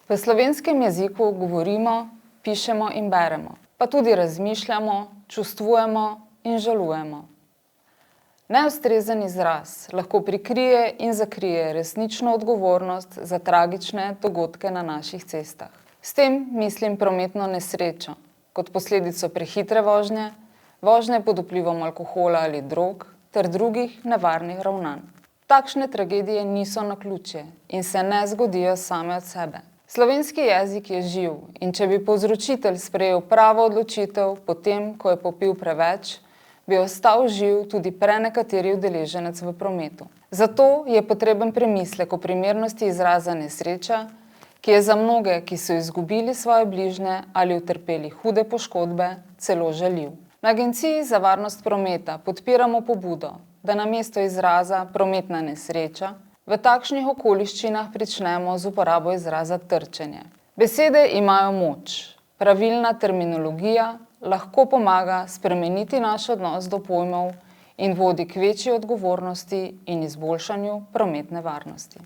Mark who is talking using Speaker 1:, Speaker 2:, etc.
Speaker 1: V slovenskem jeziku govorimo, pišemo in beremo, pa tudi razmišljamo, čustvujemo in žalujemo. Neustrezen izraz lahko prikrije in zakrije resnično odgovornost za tragične dogodke na naših cestah. S tem mislim prometno nesrečo, kot posledico prehitre vožnje, vožnje pod vplivom alkohola ali drog ter drugih nevarnih ravnanj. Takšne tragedije niso naključje in se ne zgodijo same od sebe. Slovenski jezik je živ in če bi povzročitelj sprejel pravo odločitev potem, ko je popil preveč, bi ostal živ tudi prenekateri udeleženec v prometu. Zato je potreben premislek o primernosti izraza nesreča, ki je za mnoge, ki so izgubili svoje bližnje ali utrpeli hude poškodbe, celo žaljiv. Na Agenciji za varnost prometa podpiramo pobudo, da namesto izraza prometna nesreča v takšnih okoliščinah pričnemo z uporabo izraza trčenje. Besede imajo moč. Pravilna terminologija lahko pomaga spremeniti naš odnos do pojmov in vodi k večji odgovornosti in izboljšanju prometne varnosti.